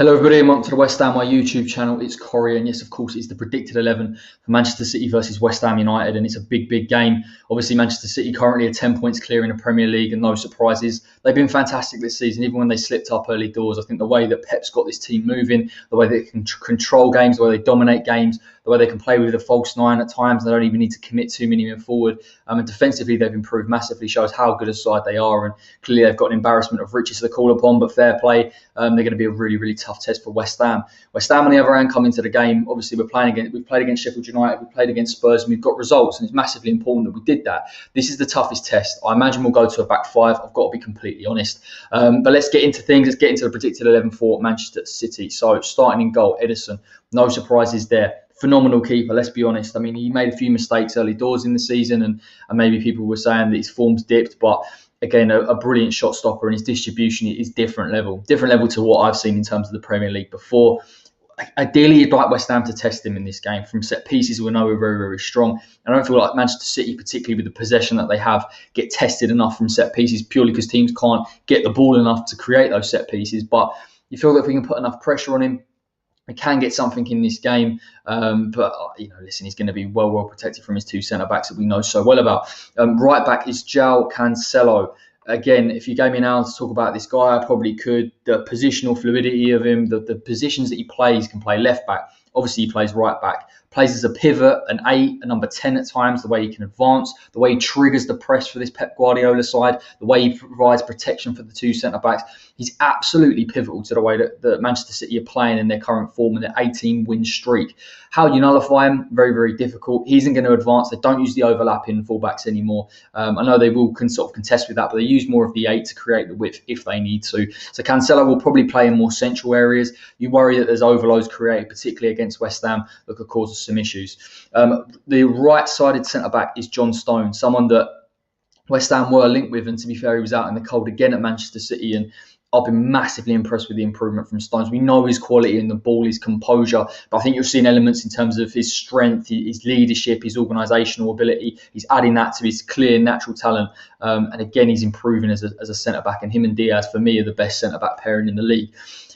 Hello everybody, I'm on to the West Ham, my YouTube channel. It's Corey, and yes, of course, it's the predicted 11 for Manchester City versus West Ham United, and it's a big game. Obviously, Manchester City currently are 10 points clear in the Premier League, and no surprises. They've been fantastic this season, even when they slipped up early doors. I think the way that Pep's got this team moving, the way they can control games, the way they dominate games, the way they can play with a false nine at times, they don't even need to commit too many men forward. And defensively, they've improved massively, shows how good a side they are, and clearly they've got an embarrassment of riches to call upon, but fair play. They're going to be a really tough test for West Ham. West Ham, on the other hand, come into the game. Obviously, we've played against Sheffield United, we've played against Spurs, and we've got results, and it's massively important that we did that. This is the toughest test. I imagine we'll go to a back five. I've got to be completely honest. But let's get into things. Let's get into the predicted 11 for Manchester City. So, starting in goal, Ederson. No surprises there. Phenomenal keeper, let's be honest. I mean, he made a few mistakes early doors in the season, and maybe people were saying that his form's dipped, but again, a brilliant shot stopper, and his distribution is different level to what I've seen in terms of the Premier League before. Ideally, you'd like West Ham to test him in this game. From set pieces, we know we're very strong. I don't feel like Manchester City, particularly with the possession that they have, get tested enough from set pieces, purely because teams can't get the ball enough to create those set pieces. But you feel that if we can put enough pressure on him, we can get something in this game, but listen, he's going to be well protected from his two centre backs that we know so well about. Right back is João Cancelo. Again, if you gave me an hour to talk about this guy, I probably could. The positional fluidity of him, the positions that he plays, can play left back. Obviously, he plays right back. Plays as a pivot, an 8, a number 10 at times, the way he can advance, the way he triggers the press for this Pep Guardiola side, the way he provides protection for the two centre-backs. He's absolutely pivotal to the way that Manchester City are playing in their current form in their 18-win streak. How you nullify him? Very difficult. He isn't going to advance. They don't use the overlapping fullbacks anymore. I know they will sort of contest with that, but they use more of the 8 to create the width if they need to. So Cancelo will probably play in more central areas. You worry that there's overloads created, particularly against West Ham, that could cause some issues. The right-sided centre-back is John Stones, someone that West Ham were linked with, and to be fair, he was out in the cold again at Manchester City, and I've been massively impressed with the improvement from Stones. We know his quality in the ball, his composure, but I think you're seeing elements in terms of his strength, his leadership, his organisational ability. He's adding that to his clear natural talent, and again, he's improving as a centre-back, and him and Diaz, for me, are the best centre-back pairing in the league.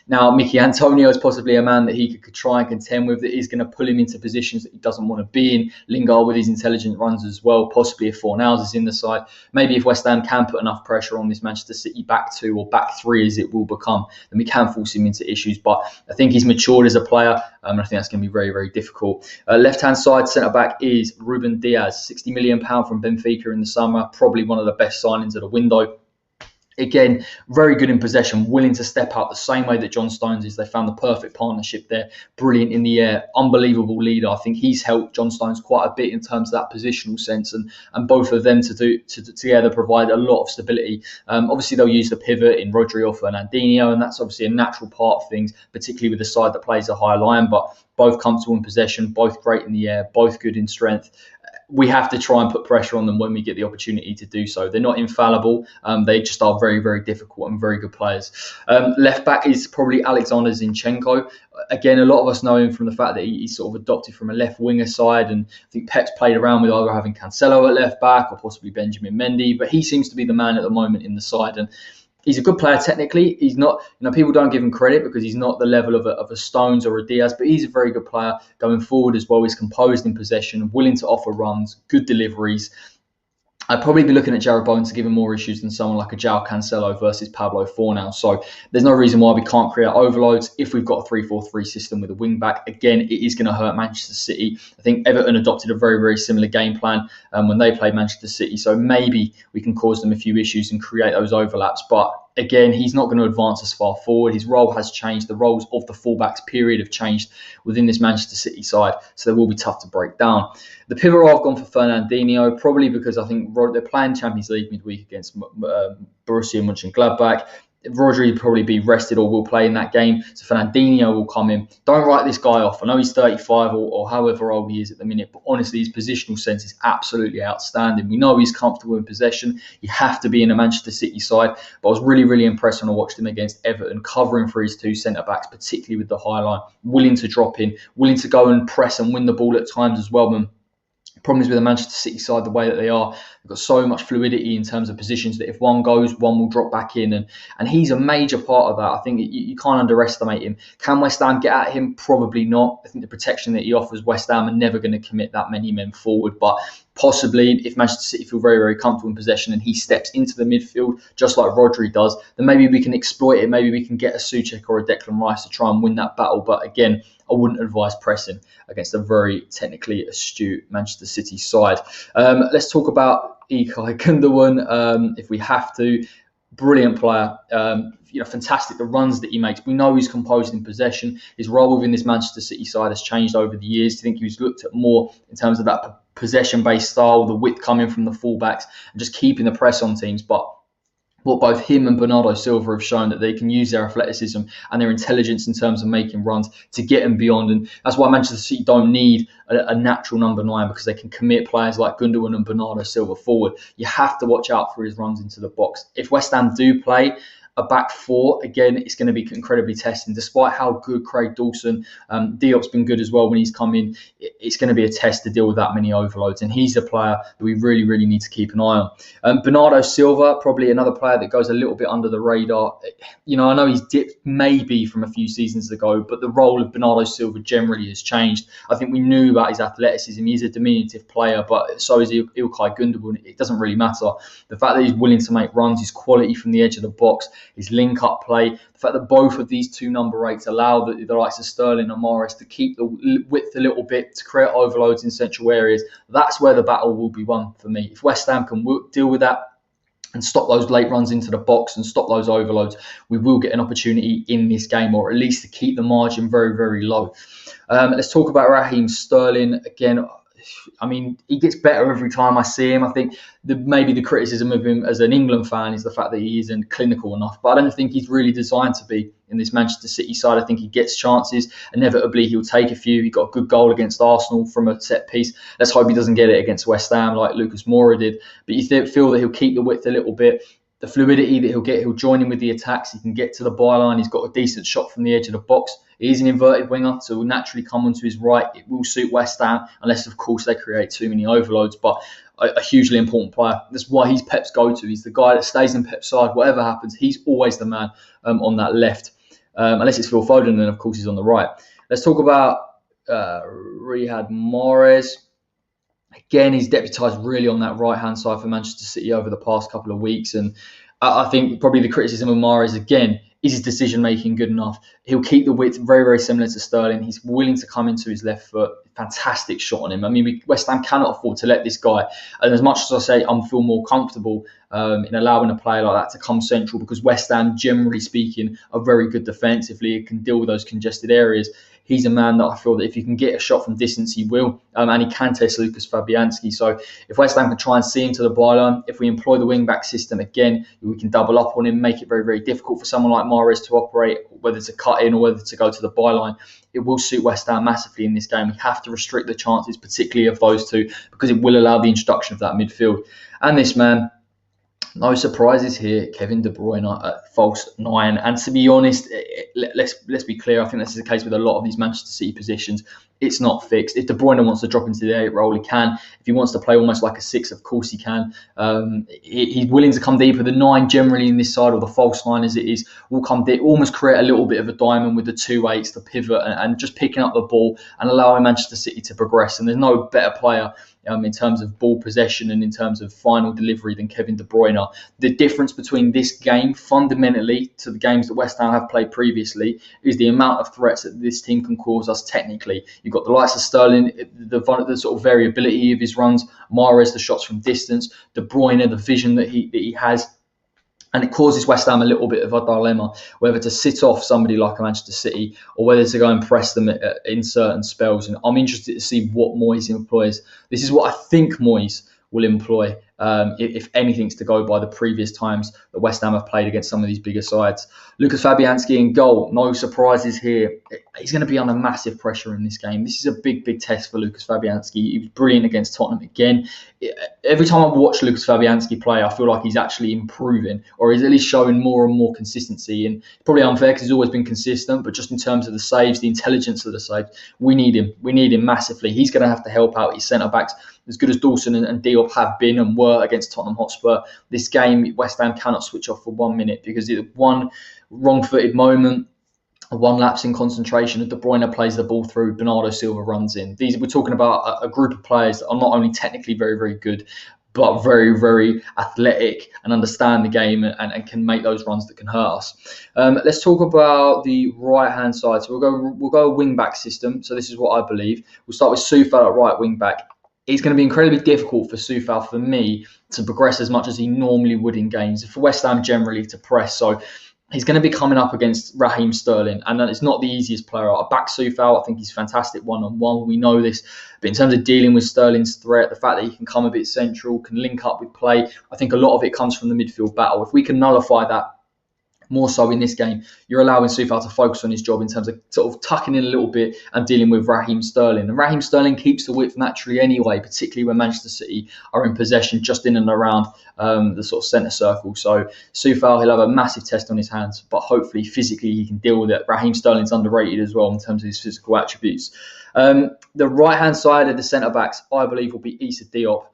Now, Mickey Antonio is possibly a man that he could try and contend with, that is going to pull him into positions that he doesn't want to be in. Lingard with his intelligent runs as well, possibly if Fornals is in the side. Maybe if West Ham can put enough pressure on this Manchester City back 2 or back 3 as it will become, then we can force him into issues. But I think he's matured as a player, and I think that's going to be very difficult. Left-hand side centre-back is Ruben Diaz, £60 million from Benfica in the summer, probably one of the best signings of the window. Again, very good in possession, willing to step up the same way that John Stones is. They found the perfect partnership there. Brilliant in the air, unbelievable leader. I think he's helped John Stones quite a bit in terms of that positional sense, and both of them together provide a lot of stability. Obviously, they'll use the pivot in Rodri or Fernandinho, and that's obviously a natural part of things, particularly with the side that plays a high line, but both comfortable in possession, both great in the air, both good in strength. We have to try and put pressure on them when we get the opportunity to do so. They're not infallible. They just are very difficult and very good players. Left back is probably Alexander Zinchenko. Again, a lot of us know him from the fact that he's sort of adopted from a left winger side, and I think Pep's played around with either having Cancelo at left back or possibly Benjamin Mendy, but he seems to be the man at the moment in the side, and he's a good player technically. He's not, people don't give him credit because he's not the level of a Stones or a Diaz, but he's a very good player going forward as well. He's composed in possession, willing to offer runs, good deliveries. I'd probably be looking at Jarrod Bowen to give him more issues than someone like a João Cancelo versus Pablo Fornals. So there's no reason why we can't create overloads if we've got a 3-4-3 system with a wing back. Again, it is going to hurt Manchester City. I think Everton adopted a very similar game plan when they played Manchester City. So maybe we can cause them a few issues and create those overlaps. But again, he's not going to advance as far forward. His role has changed. The roles of the fullbacks period have changed within this Manchester City side, so they will be tough to break down. The pivot role I've gone for Fernandinho, probably because I think they're playing Champions League midweek against Borussia Mönchengladbach. Rodri will probably be rested or will play in that game, so Fernandinho will come in. Don't write this guy off. I know he's 35 or however old he is at the minute, but honestly, his positional sense is absolutely outstanding. We know he's comfortable in possession. You have to be in a Manchester City side, but I was really impressed when I watched him against Everton, covering for his two centre-backs, particularly with the high line, willing to drop in, willing to go and press and win the ball at times as well, and Problem is with the Manchester City side, the way that they are, they've got so much fluidity in terms of positions that if one goes, one will drop back in. And he's a major part of that. I think you can't underestimate him. Can West Ham get at him? Probably not. I think the protection that he offers West Ham are never going to commit that many men forward. But possibly, if Manchester City feel very, very comfortable in possession and he steps into the midfield, just like Rodri does, then maybe we can exploit it. Maybe we can get a Souček or a Declan Rice to try and win that battle. But again, I wouldn't advise pressing against a very technically astute Manchester City side. Let's talk about Ilkay Gundogan, if we have to. Brilliant player. Fantastic. The runs that he makes. We know he's composed in possession. His role within this Manchester City side has changed over the years. I think he was looked at more in terms of that possession-based style, the width coming from the fullbacks, and just keeping the press on teams. But what both him and Bernardo Silva have shown, that they can use their athleticism and their intelligence in terms of making runs to get them beyond. And that's why Manchester City don't need a natural number 9, because they can commit players like Gundogan and Bernardo Silva forward. You have to watch out for his runs into the box. If West Ham do play a back four, again, it's going to be incredibly testing. Despite how good Craig Dawson, Diop's been good as well when he's come in, it's going to be a test to deal with that many overloads. And he's a player that we really, really need to keep an eye on. Bernardo Silva, probably another player that goes a little bit under the radar. I know he's dipped maybe from a few seasons ago, but the role of Bernardo Silva generally has changed. I think we knew about his athleticism. He's a diminutive player, but so is Ilkay Gundogan. It doesn't really matter. The fact that he's willing to make runs, his quality from the edge of the box, his link-up play, the fact that both of these two number 8s allow the likes of Sterling and Mahrez to keep the width a little bit, to create overloads in central areas, that's where the battle will be won for me. If West Ham can deal with that and stop those late runs into the box and stop those overloads, we will get an opportunity in this game, or at least to keep the margin very, very low. Let's talk about Raheem Sterling. Again, I mean, he gets better every time I see him. I think maybe the criticism of him as an England fan is the fact that he isn't clinical enough. But I don't think he's really designed to be in this Manchester City side. I think he gets chances. Inevitably, he'll take a few. He got a good goal against Arsenal from a set piece. Let's hope he doesn't get it against West Ham like Lucas Moura did. But you feel that he'll keep the width a little bit. The fluidity that he'll join in with the attacks. He can get to the byline. He's got a decent shot from the edge of the box. He's an inverted winger, so will naturally come onto his right. It will suit West Ham, unless, of course, they create too many overloads. But a hugely important player. That's why he's Pep's go-to. He's the guy that stays in Pep's side. Whatever happens, he's always the man on that left. Unless it's Phil Foden, then, of course, he's on the right. Let's talk about Riyad Mahrez. Again, he's deputised really on that right-hand side for Manchester City over the past couple of weeks. And I think probably the criticism of Mahrez, again, is his decision-making good enough? He'll keep the width very, very similar to Sterling. He's willing to come into his left foot. Fantastic shot on him. I mean, West Ham cannot afford to let this guy. And as much as I say, I feel more comfortable in allowing a player like that to come central, because West Ham, generally speaking, are very good defensively. It can deal with those congested areas. He's a man that I feel that if he can get a shot from distance, he will. And he can test Lucas Fabianski. So if West Ham can try and see him to the byline, if we employ the wing-back system again, we can double up on him, make it very, very difficult for someone like Mahrez to operate, whether to cut in or whether to go to the byline. It will suit West Ham massively in this game. We have to restrict the chances, particularly of those two, because it will allow the introduction of that midfield. And this man, no surprises here, Kevin De Bruyne at false 9. And to be honest, let's be clear, I think this is the case with a lot of these Manchester City positions. It's not fixed. If De Bruyne wants to drop into the 8 role, he can. If he wants to play almost like a 6, of course he can. He's willing to come deeper. The 9 generally in this side, or the false 9 as it is, will come deep, almost create a little bit of a diamond with the 2 8s, the pivot, and just picking up the ball and allowing Manchester City to progress. And there's no better player in terms of ball possession and in terms of final delivery than Kevin De Bruyne. The difference between this game fundamentally to the games that West Ham have played previously is the amount of threats that this team can cause us technically. You've got the likes of Sterling, the sort of variability of his runs, Mahrez, the shots from distance, De Bruyne, the vision that he has. And it causes West Ham a little bit of a dilemma, whether to sit off somebody like Manchester City or whether to go and press them in certain spells. And I'm interested to see what Moyes employs. This is what I think Moyes will employ, if anything's to go by the previous times that West Ham have played against some of these bigger sides. Lucas Fabianski in goal, no surprises here. he's going to be under massive pressure in this game. This is a big, big test for Lucas Fabianski. He was brilliant against Tottenham again. Every time I watch Lucas Fabianski play, I feel like he's actually improving, or he's at least showing more and more consistency. And it's probably unfair because he's always been consistent, but just in terms of the saves, the intelligence of the saves, we need him. We need him massively. He's going to have to help out his centre-backs. As good as Dawson and Diop have been and were against Tottenham Hotspur, this game, West Ham cannot switch off for 1 minute, because one wrong-footed moment, one lapse in concentration, and De Bruyne plays the ball through, Bernardo Silva runs in. We're talking about a group of players that are not only technically very, very good, but very, very athletic and understand the game and can make those runs that can hurt us. Let's talk about the right-hand side. So we'll go a wing-back system. So this is what I believe. We'll start with Soufal at right wing-back. It's going to be incredibly difficult for Soufal, for me, to progress as much as he normally would in games. For West Ham generally to press. So he's going to be coming up against Raheem Sterling, and it's not the easiest player. I back Soufal. I think he's fantastic one-on-one. We know this. But in terms of dealing with Sterling's threat, the fact that he can come a bit central, can link up with play, I think a lot of it comes from the midfield battle. If we can nullify that more so in this game, you're allowing Soufal to focus on his job in terms of sort of tucking in a little bit and dealing with Raheem Sterling. And Raheem Sterling keeps the width naturally anyway, particularly when Manchester City are in possession just in and around the sort of centre circle. So Soufal, he'll have a massive test on his hands, but hopefully physically he can deal with it. Raheem Sterling's underrated as well in terms of his physical attributes. The right-hand side of the centre-backs, I believe, will be Issa Diop.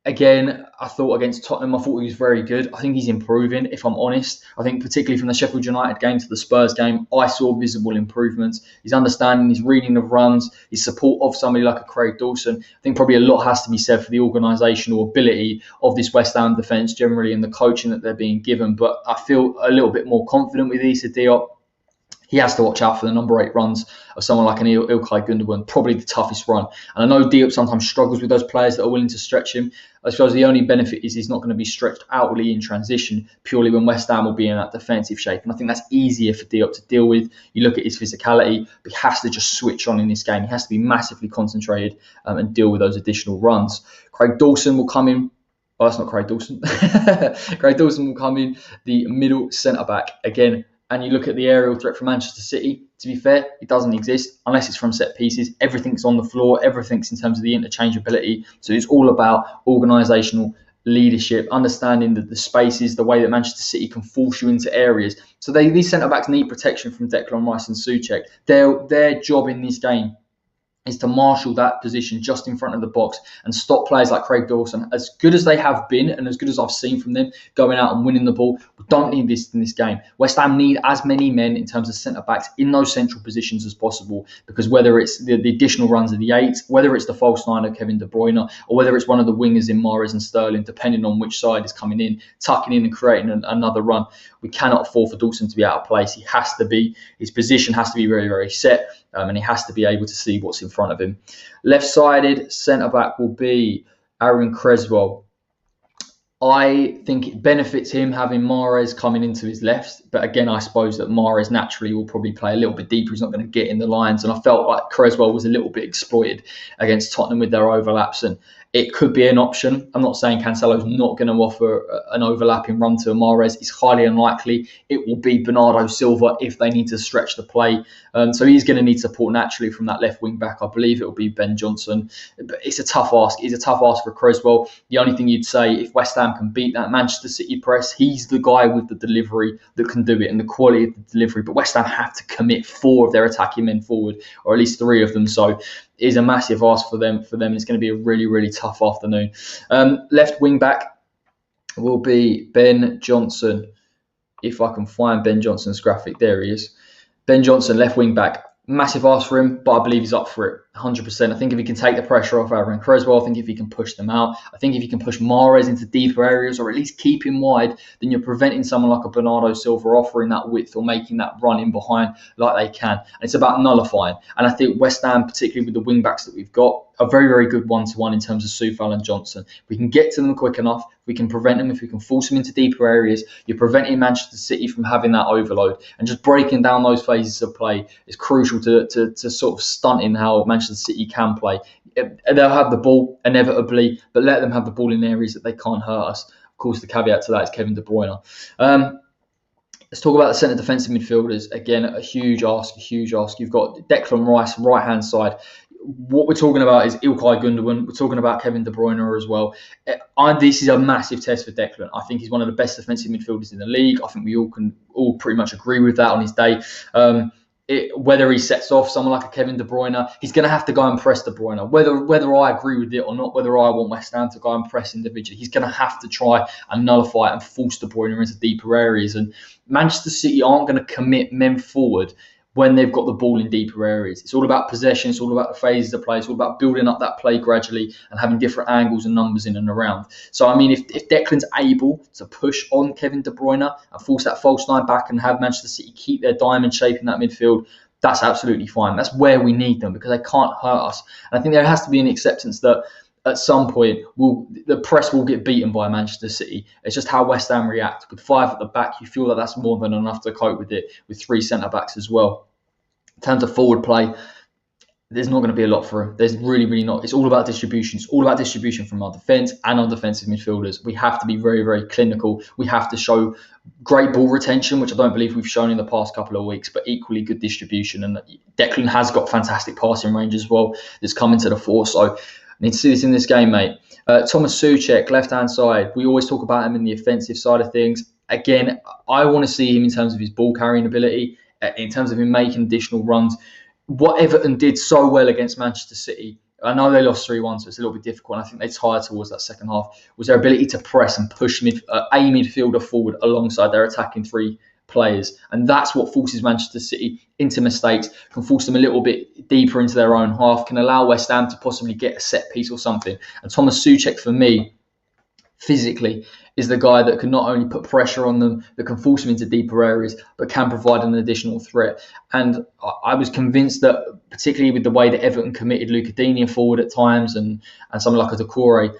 Again, I thought against Tottenham, I thought he was very good. I think he's improving, if I'm honest. I think particularly from the Sheffield United game to the Spurs game, I saw visible improvements. His understanding, his reading of runs, his support of somebody like a Craig Dawson. I think probably a lot has to be said for the organisational ability of this West Ham defence generally and the coaching that they're being given. But I feel a little bit more confident with Issa Diop. He has to watch out for the number 8 runs of someone like an Ilkay Gundogan, probably the toughest run. And I know Diop sometimes struggles with those players that are willing to stretch him. I suppose the only benefit is he's not going to be stretched outwardly in transition, purely when West Ham will be in that defensive shape. And I think that's easier for Diop to deal with. You look at his physicality, but he has to just switch on in this game. He has to be massively concentrated and deal with those additional runs. Craig Dawson will come in. Oh, that's not Craig Dawson. Craig Dawson will come in, the middle centre-back. Again, and you look at the aerial threat from Manchester City, to be fair, it doesn't exist unless it's from set pieces. Everything's on the floor. Everything's in terms of the interchangeability. So it's all about organisational leadership, understanding the spaces, the way that Manchester City can force you into areas. So these centre-backs need protection from Declan Rice and Souček. Their job in this game is to marshal that position just in front of the box and stop players like Craig Dawson, as good as they have been and as good as I've seen from them, going out and winning the ball. We don't need this in this game. West Ham need as many men in terms of centre-backs in those central positions as possible, because whether it's the additional runs of the 8, whether it's the false 9 of Kevin De Bruyne, or whether it's one of the wingers in Mahrez and Sterling, depending on which side is coming in, tucking in and creating another run, we cannot afford for Dawson to be out of place. He has to be. His position has to be very, very set. And he has to be able to see what's in front of him. Left-sided centre-back will be Aaron Cresswell. I think it benefits him having Mahrez coming into his left. But again, I suppose that Mahrez naturally will probably play a little bit deeper. He's not going to get in the lines. And I felt like Cresswell was a little bit exploited against Tottenham with their overlaps. And it could be an option. I'm not saying Cancelo's not going to offer an overlapping run to Mahrez. It's highly unlikely. It will be Bernardo Silva if they need to stretch the play. So he's going to need support naturally from that left wing back. I believe it will be Ben Johnson. But it's a tough ask. It's a tough ask for Cresswell. The only thing you'd say, if West Ham can beat that Manchester City press, he's the guy with the delivery that can do it and the quality of the delivery. But West Ham have to commit 4 of their attacking men forward, or at least 3 of them. So is a massive ask for them. It's going to be a really, really tough afternoon. Left wing back will be Ben Johnson. If I can find Ben Johnson's graphic, there he is. Ben Johnson, left wing back. Massive ask for him, but I believe he's up for it 100%. I think if he can take the pressure off Aaron Cresswell, I think if he can push them out, I think if he can push Mahrez into deeper areas or at least keep him wide, then you're preventing someone like a Bernardo Silva offering that width or making that run in behind like they can. And it's about nullifying. And I think West Ham, particularly with the wing backs that we've got, a very, very good one-to-one in terms of Soufal and Johnson. If we can get to them quick enough, we can prevent them, if we can force them into deeper areas, you're preventing Manchester City from having that overload. And just breaking down those phases of play is crucial to sort of stunting how Manchester City can play. They'll have the ball inevitably, but let them have the ball in areas that they can't hurt us. Of course, the caveat to that is Kevin De Bruyne. Let's talk about the centre defensive midfielders. Again, a huge ask, a huge ask. You've got Declan Rice, right-hand side. What we're talking about is Ilkay Gundogan. We're talking about Kevin De Bruyne as well. This is a massive test for Declan. I think he's one of the best defensive midfielders in the league. I think we all can pretty much agree with that on his day. Whether he sets off someone like a Kevin De Bruyne, he's going to have to go and press De Bruyne. Whether I agree with it or not, whether I want West Ham to go and press individually, he's going to have to try and nullify it and force De Bruyne into deeper areas. And Manchester City aren't going to commit men forward when they've got the ball in deeper areas. It's all about possession. It's all about the phases of play. It's all about building up that play gradually and having different angles and numbers in and around. So, I mean, if Declan's able to push on Kevin De Bruyne and force that false line back and have Manchester City keep their diamond shape in that midfield, that's absolutely fine. That's where we need them because they can't hurt us. And I think there has to be an acceptance that at some point, the press will get beaten by Manchester City. It's just how West Ham react. With 5 at the back, you feel that that's more than enough to cope with it, with 3 centre-backs as well. In terms of forward play, there's not going to be a lot for him. There's really, really not. It's all about distribution. It's all about distribution from our defence and our defensive midfielders. We have to be very, very clinical. We have to show great ball retention, which I don't believe we've shown in the past couple of weeks, but equally good distribution. And Declan has got fantastic passing range as well that's come into the fore. So I need to see this in this game, mate. Thomas Souček, left-hand side. We always talk about him in the offensive side of things. Again, I want to see him in terms of his ball-carrying ability, in terms of him making additional runs. What Everton did so well against Manchester City, I know they lost 3-1, so it's a little bit difficult. And I think they tired towards that second half, was their ability to press and push a midfielder forward alongside their attacking 3 players. And that's what forces Manchester City into mistakes, can force them a little bit deeper into their own half, can allow West Ham to possibly get a set piece or something. And Thomas Souček, for me, physically, is the guy that can not only put pressure on them, that can force them into deeper areas, but can provide an additional threat. And I was convinced that, particularly with the way that Everton committed Luca Digne forward at times and someone like a Doucouré,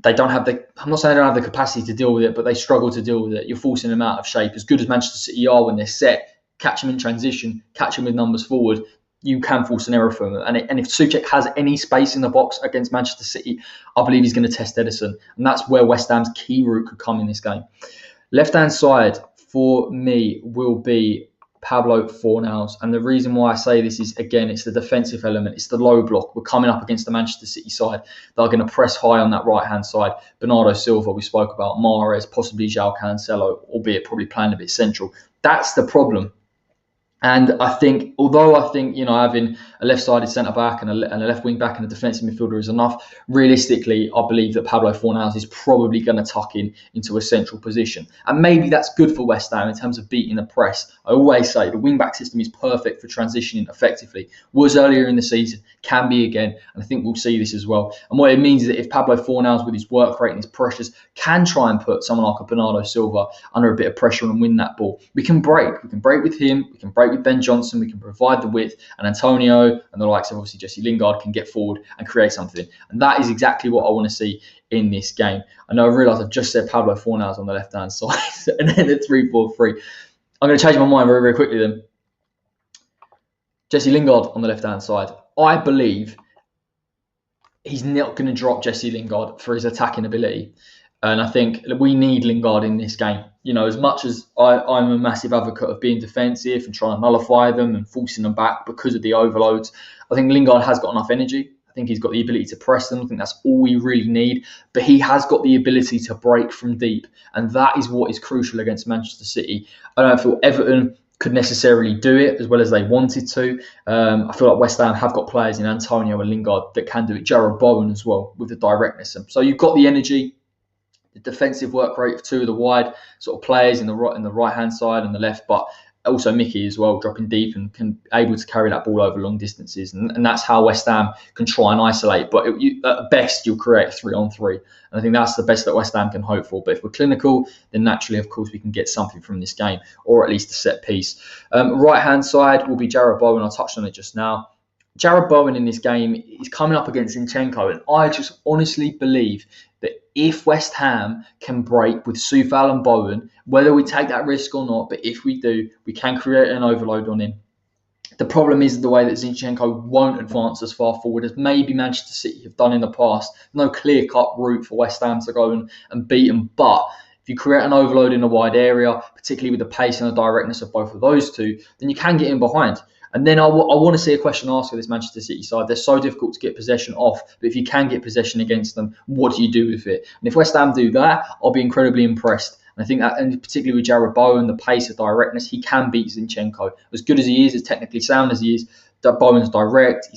they don't have I'm not saying they don't have the capacity to deal with it, but they struggle to deal with it. You're forcing them out of shape. As good as Manchester City are when they're set, catch them in transition, catch them with numbers forward, you can force an error from them. And if Souček has any space in the box against Manchester City, I believe he's going to test Ederson. And that's where West Ham's key route could come in this game. Left-hand side for me will be Pablo Fornals. And the reason why I say this is, again, it's the defensive element. It's the low block. We're coming up against the Manchester City side. They're going to press high on that right-hand side. Bernardo Silva, we spoke about. Mahrez, possibly João Cancelo, albeit probably playing a bit central. That's the problem. And I think, having a left-sided centre-back and a left wing-back and a defensive midfielder is enough, realistically, I believe that Pablo Fornals is probably going to tuck into a central position. And maybe that's good for West Ham in terms of beating the press. I always say the wing-back system is perfect for transitioning effectively. Was earlier in the season, can be again, and I think we'll see this as well. And what it means is that if Pablo Fornals, with his work rate and his pressures, can try and put someone like a Bernardo Silva under a bit of pressure and win that ball, we can break. We can break with him, we can break with Ben Johnson, we can provide the width, and Antonio and the likes of obviously Jesse Lingard can get forward and create something. And that is exactly what I want to see in this game. I know I realise I've just said Pablo Fornals on the left-hand side and then the 3-4-3. I'm going to change my mind very, very quickly then. Jesse Lingard on the left-hand side. I believe he's not going to drop Jesse Lingard for his attacking ability. And I think we need Lingard in this game. You know, as much as I'm a massive advocate of being defensive and trying to nullify them and forcing them back because of the overloads, I think Lingard has got enough energy. I think he's got the ability to press them. I think that's all we really need. But he has got the ability to break from deep. And that is what is crucial against Manchester City. I don't feel Everton could necessarily do it as well as they wanted to. I feel like West Ham have got players in Antonio and Lingard that can do it. Jarrod Bowen as well with the directness. And so you've got the energy, the defensive work rate of 2 of the wide sort of players in the right hand side and the left, but also Mickey as well, dropping deep and can able to carry that ball over long distances, and that's how West Ham can try and isolate. But at best, you'll create a 3-on-3, and I think that's the best that West Ham can hope for. But if we're clinical, then naturally, of course, we can get something from this game, or at least a set piece. Right hand side will be Jarrod Bowen. I touched on it just now. Jarrod Bowen in this game is coming up against Zinchenko, and I just honestly believe that if West Ham can break with Soufal and Bowen, whether we take that risk or not, but if we do, we can create an overload on him. The problem is the way that Zinchenko won't advance as far forward as maybe Manchester City have done in the past. No clear-cut route for West Ham to go and beat him. But if you create an overload in a wide area, particularly with the pace and the directness of both of those two, then you can get in behind. And then I want to see a question asked of this Manchester City side. They're so difficult to get possession off, but if you can get possession against them, what do you do with it? And if West Ham do that, I'll be incredibly impressed. And I think that, and particularly with Jarrod Bowen, the pace, the directness, he can beat Zinchenko. As good as he is, as technically sound as he is, Bowen's direct.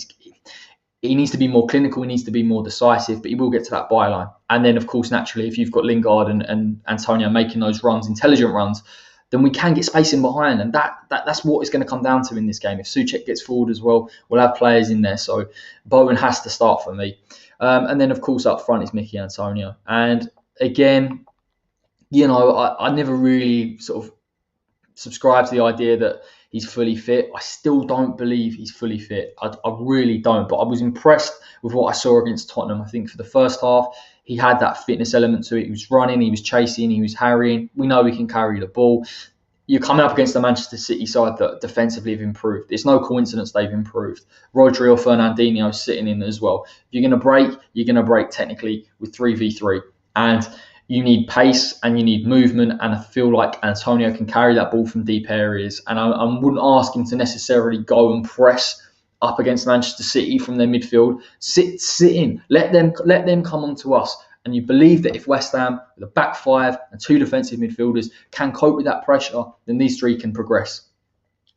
He needs to be more clinical. He needs to be more decisive, but he will get to that byline. And then, of course, naturally, if you've got Lingard and Antonio making those runs, intelligent runs, then we can get space in behind. And that's what it's going to come down to in this game. If Souček gets forward as well, we'll have players in there. So Bowen has to start for me. And then, of course, up front is Mickey Antonio. And again, I never really sort of subscribe to the idea that he's fully fit. I still don't believe he's fully fit. I really don't. But I was impressed with what I saw against Tottenham. I think for the first half, he had that fitness element to it. He was running, he was chasing, he was harrying. We know he can carry the ball. You're coming up against the Manchester City side that defensively have improved. It's no coincidence they've improved. Rodri or Fernandinho sitting in as well. If you're going to break technically with 3v3. And you need pace and you need movement, and I feel like Antonio can carry that ball from deep areas. And I wouldn't ask him to necessarily go and press up against Manchester City from their midfield. Sit in, let them come on to us. And you believe that if West Ham, with a back five and two defensive midfielders, can cope with that pressure, then these three can progress.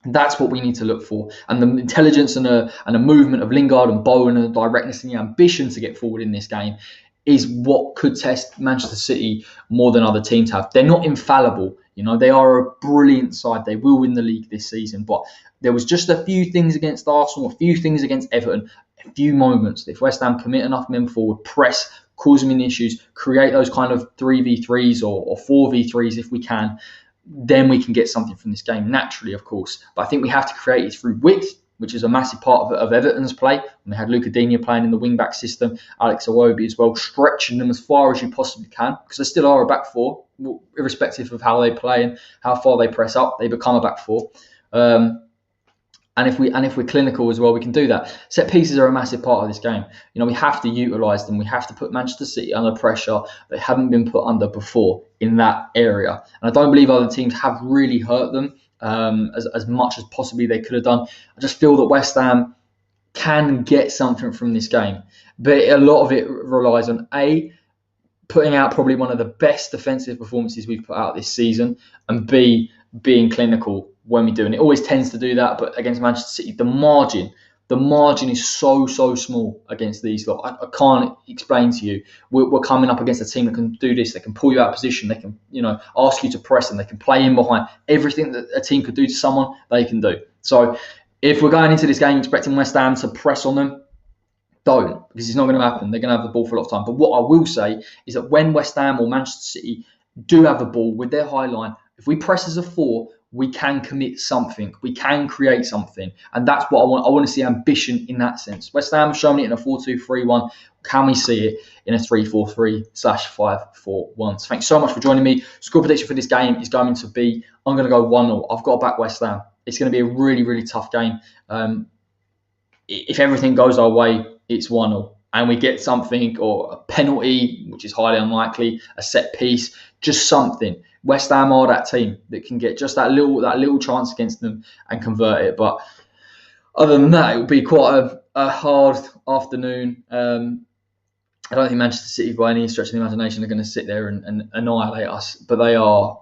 And that's what we need to look for. And the intelligence and the movement of Lingard and Bowen and the directness and the ambition to get forward in this game is what could test Manchester City more than other teams have. They're not infallible. They are a brilliant side. They will win the league this season. But there was just a few things against Arsenal, a few things against Everton, a few moments. If West Ham commit enough men forward, press, cause them in issues, create those kind of 3v3s or 4v3s if we can, then we can get something from this game, naturally, of course. But I think we have to create it through width, which is a massive part of Everton's play. And they had Luca Digne playing in the wing-back system, Alex Iwobi as well, stretching them as far as you possibly can, because they still are a back four, irrespective of how they play and how far they press up, they become a back four. And if we're clinical as well, we can do that. Set pieces are a massive part of this game. We have to utilise them. We have to put Manchester City under pressure they haven't been put under before in that area. And I don't believe other teams have really hurt them as much as possibly they could have done. I just feel that West Ham can get something from this game. But a lot of it relies on A, putting out probably one of the best defensive performances we've put out this season, and B, being clinical when we do. And it always tends to do that, but against Manchester City, the margin is so small against these lot. I can't explain to you. We're coming up against a team that can do this. They can pull you out of position. They can, ask you to press them. They can play in behind. Everything that a team could do to someone, they can do. So if we're going into this game expecting West Ham to press on them, don't, because it's not going to happen. They're going to have the ball for a lot of time. But what I will say is that when West Ham or Manchester City do have the ball with their high line, if we press as a four, we can commit something. We can create something. And that's what I want. I want to see ambition in that sense. West Ham have shown it in a 4-2-3-1. Can we see it in a 3-4-3/5-4-1? So thanks so much for joining me. Score prediction for this game is going to be, I'm going to go 1-0. I've got to back West Ham. It's going to be a really, really tough game. If everything goes our way, it's 1-0. And we get something, or a penalty, which is highly unlikely, a set piece, just something. West Ham are that team that can get just that little chance against them and convert it. But other than that, it will be quite a hard afternoon. I don't think Manchester City, by any stretch of the imagination, are going to sit there and annihilate us. But they are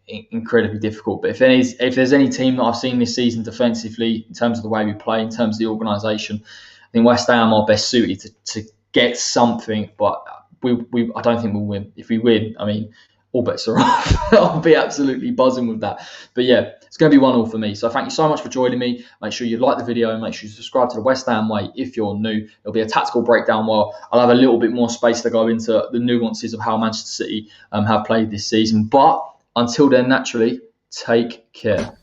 incredibly difficult. But if there's any team that I've seen this season defensively, in terms of the way we play, in terms of the organisation, I think West Ham are best suited to get something. But I don't think we'll win. If we win, I mean, all bets are off. I'll be absolutely buzzing with that. But yeah, it's going to be 1-0 for me. So thank you so much for joining me. Make sure you like the video and make sure you subscribe to the West Ham Way if you're new. It'll be a tactical breakdown where I'll have a little bit more space to go into the nuances of how Manchester City have played this season. But until then, naturally, take care.